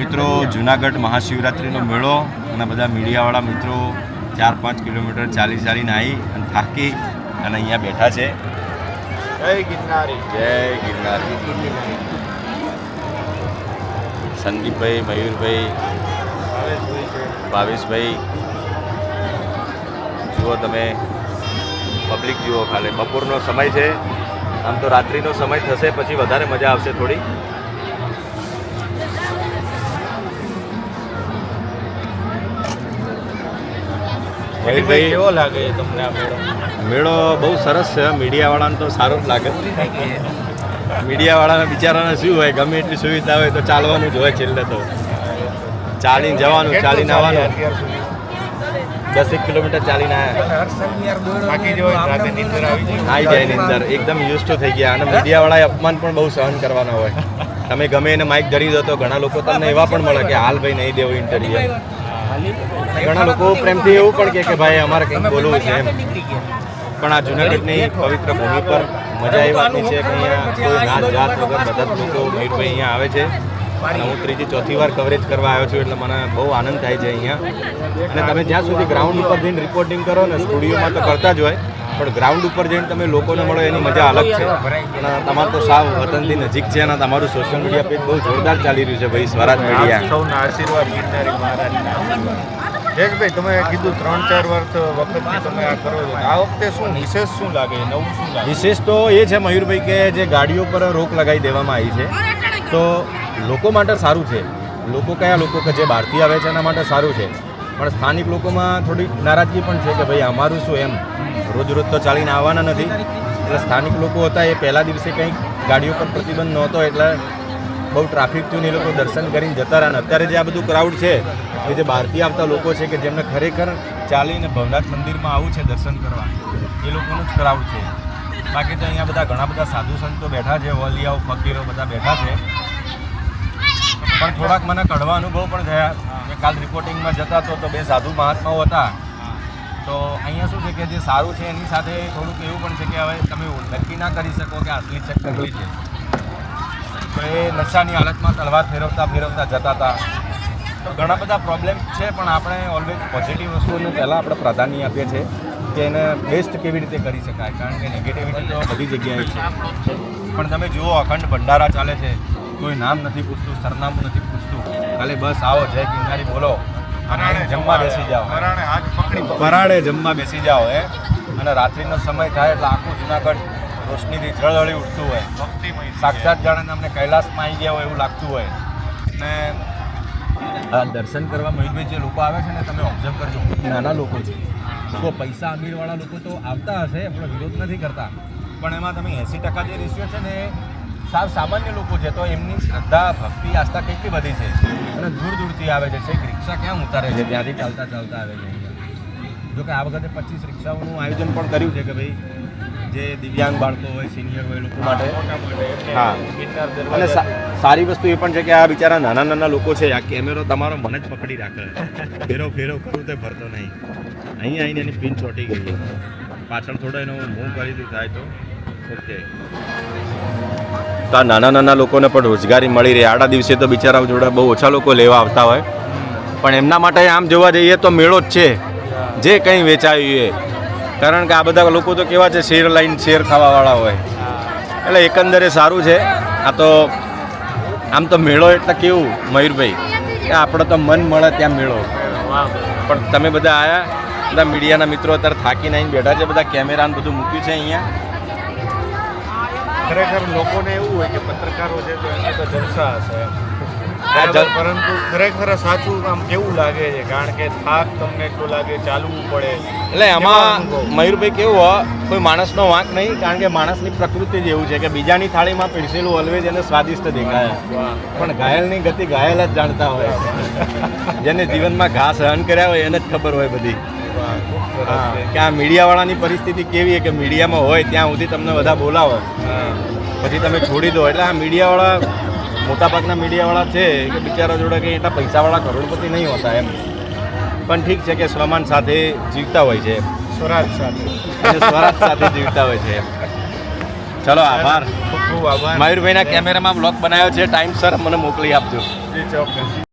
મિત્રો જૂનાગઢ મહાશિવરાત્રિનો મેળો અને બધા મીડિયાવાળા મિત્રો 4-5 કિલોમીટર ચાલીને આવી અને થાકી અને અહીંયા બેઠા છે. જય ગિરનારી. જય ગિરનારી. સંદીપભાઈ, મયુરભાઈ, ભાવેશભાઈ, જુઓ તમે પબ્લિક જુઓ. ખાલી બપોરનો સમય છે, આમ તો રાત્રિનો સમય થશે પછી વધારે મજા આવશે થોડી. ભાઈ કેવો લાગે તમને આ મેળો? મેળો બહુ સરસ છે. મીડિયાવાળાને તો સારો જ લાગે. મીડિયાવાળાને બિચારાને શું હોય, ગમે એટલી સુવિધા હોય તો ચાલવાનું જ હોય. છેલ્લે તો ચાલીને જવાનું, ચાલીને આવવાનું. 10 કિલોમીટર ચાલીને આવી જાય નીંદર. એકદમ યુઝ ટુ થઈ ગયા. અને મીડિયાવાળાએ અપમાન પણ બહુ સહન કરવાના હોય. તમે ગમે એને માઇક ધરી દો તો ઘણા લોકો તમને એવા પણ મળે કે હાલ ભાઈ નહીં દેવો ઇન્ટરવ્યુ. ઘણા લોકો પ્રેમથી એવું પણ કે ભાઈ અમારે કંઈક બોલવું છે એમ. પણ આ જૂનાગઢની પવિત્ર ભૂમિ પર મજા એ વાતની છે કે અહીંયા કોઈ નાત જાત વગર બધા જ લોકો મયુરભાઈ અહીંયા આવે છે. અને હું 3જી-4થી વાર કવરેજ કરવા આવ્યો છું એટલે મને બહુ આનંદ થાય છે અહીંયા. અને તમે જ્યાં સુધી ગ્રાઉન્ડ ઉપર જઈને રિપોર્ટિંગ કરો ને, સ્ટુડિયોમાં તો કરતા જ હોય, પણ ગ્રાઉન્ડ ઉપર જઈને તમે લોકોને મળો એની મજા અલગ છે. અને તમારું તો સાવ વતનથી નજીક છે અને તમારું સોશિયલ મીડિયા પેજ બહુ જોરદાર ચાલી રહ્યું છે ભાઈ, સ્વરાજ મીડિયા. સૌના આશીર્વાદ ગિરનારી મહારાજના. જયેશભાઈ, તમે કીધું 3-4 વખતથી તમે આ કરો છો. આ વખતે શું વિશેષ શું લાગે, નવું શું લાગે? વિશેષ તો એ છે મયુરભાઈ કે જે ગાડીઓ પર રોક લગાવી દેવામાં આવી છે તો લોકો માટે સારું છે. લોકો કયા લોકો કે જે બહારથી આવે છે એના માટે સારું છે, પણ સ્થાનિક લોકોમાં થોડી નારાજગી પણ છે કે ભાઈ અમારું શું એમ, રોજ રોજ તો ચાલીને આવવાના નથી. એટલે સ્થાનિક લોકો હતા એ પહેલા દિવસે કંઈક ગાડીઓ પર પ્રતિબંધ નહોતો એટલે બહુ ટ્રાફિક થયું ને એ લોકો દર્શન કરીને જતા રહ્યા. અત્યારે જે આ બધું ક્રાઉડ છે કે જે બહારથી આવતા લોકો છે કે જેમને ખરેખર ચાલીને ભવનાથ મંદિરમાં આવવું છે દર્શન કરવા, એ લોકોનું જ ક્રાઉડ છે. બાકી તો અહીંયા બધા ઘણા બધા સાધુ સંતો બેઠા છે, વલિયાઓ, ફકીરો બધા બેઠા છે. પણ થોડાક મને કડવા અનુભવ પણ થયા. મેં કાલ રિપોર્ટિંગમાં જતા તો 2 સાધુ મહાત્માઓ હતા. તો અહીંયા શું છે કે જે સારું છે એની સાથે થોડુંક એવું પણ છે કે હવે તમે નક્કી ના કરી શકો કે અસલી છે નકલી છે. તો એ નશાની હાલતમાં તલવાર ફેરવતા જતા હતા. તો ઘણા બધા પ્રોબ્લેમ છે, પણ આપણે ઓલવેઝ પોઝિટિવ વસ્તુઓને પહેલાં આપણે પ્રાધાન્ય આપીએ છીએ કે એને બેસ્ટ કેવી રીતે કરી શકાય. કારણ કે નેગેટિવિટી તો બધી જગ્યાએ છે. પણ તમે જુઓ અખંડ ભંડારા ચાલે છે, કોઈ નામ નથી પૂછતું, સરનામું નથી પૂછતું, ખાલી બસ આવો જય ગિરનારી બોલો અને જમવા બેસી જાઓ. પરાણે જમવા બેસી જાઓ અને રાત્રિનો સમય થાય એટલે આખું જૂનાગઢ રોશનીથી જળહળી ઉઠતું હોય. સાક્ષાત જાણે અમને કૈલાસમાં આવી ગયા હોય એવું લાગતું હોય. અને આ દર્શન કરવા મયુરભાઈ જે લોકો આવે છે ને, તમે ઓબ્ઝર્વ કરજો, નાના લોકો છે. તો પૈસા અમીરવાળા લોકો તો આવતા હશે, આપણો વિરોધ નથી કરતા, પણ એમાં તમે 80% જે રેશિયો છે ને સાવ સામાન્ય લોકો છે. તો એમની શ્રદ્ધા, ભક્તિ, આસ્થા કેટલી બધી છે અને દૂર દૂરથી આવે છે. છેક રિક્ષા ક્યાં ઉતારે છે, ત્યાંથી ચાલતા આવે છે. જોકે આ વખતે 25 રિક્ષાઓનું આયોજન પણ કર્યું છે કે ભાઈ જે દિવ્યાંગ બાળકો હોય, સિનિયર હોય, લોકો માટે. હા, અને સારી વસ્તુ એ પણ છે કે આ બિચારા નાના લોકો છે. આ કેમેરો તમારો મને જ પકડી રાખે, ફેરવ કરું તો ભરતો નહીં. અહીં આવીને એની પિન ચોંટી ગઈ છે. પાછળ થોડો એનો મૂવ કરી દીધું થાય તો ઓકે. તો આ નાના લોકોને પણ રોજગારી મળી રહે. આડા દિવસે તો બિચારા જોડે બહુ ઓછા લોકો લેવા આવતા હોય, પણ એમના માટે આમ જોવા જઈએ તો મેળો જ છે જે કંઈ વેચાયું એ. કારણ કે આ બધા લોકો તો કેવા છે, શેર લાઈન શેર ખાવાવાળા હોય. એટલે એકંદરે સારું છે. આ તો આમ તો મેળો એટલે કેવું મયુરભાઈ કે આપણે તો મન મળે ત્યાં મેળો. પણ તમે બધા આવ્યા, બધા મીડિયાના મિત્રો અત્યારે થાકીને આવીને બેઠા છે, બધા કેમેરાને બધું મૂક્યું છે અહીંયા. ખરેખર લોકોને એવું હોય કે પત્રકારો છે તો એને તો જલસા હશે, પરંતુ ખરેખર સાચું આમ કેવું લાગે છે, કારણ કે થાક તમને એટલો લાગે, ચાલવું પડે. એટલે આમાં મયુરભાઈ કેવું હોય, કોઈ માણસનો વાંક નહીં, કારણ કે માણસની પ્રકૃતિ જ એવું છે કે બીજાની થાળીમાં પીરસેલું ઓલવેજ એને સ્વાદિષ્ટ દેખાય, પણ ઘાયલની ગતિ ઘાયલ જ જાણતા હોય. જેને જીવનમાં ઘા સહન કર્યા હોય એને જ ખબર હોય બધી. હા, કે આ મીડિયાવાળાની પરિસ્થિતિ કેવી છે કે મીડિયામાં હોય ત્યાં સુધી તમને બધા બોલાવો, પછી તમે છોડી દો. એટલે આ મીડિયાવાળા, મોટાભાગના મીડિયાવાળા છે કે બિચારા જોડે કંઈ એટલા પૈસાવાળા કરોડપતિ નહીં હોતા એમ, પણ ઠીક છે કે સ્વમાન સાથે જીવતા હોય છે, સ્વરાજ સાથે જીવતા હોય છે. ચલો, આભાર. ખૂબ ખૂબ આભાર. મયુરભાઈના કેમેરામાં બ્લોગ બનાવ્યો છે, ટાઈમસર મને મોકલી આપજો. ચોક્કસ.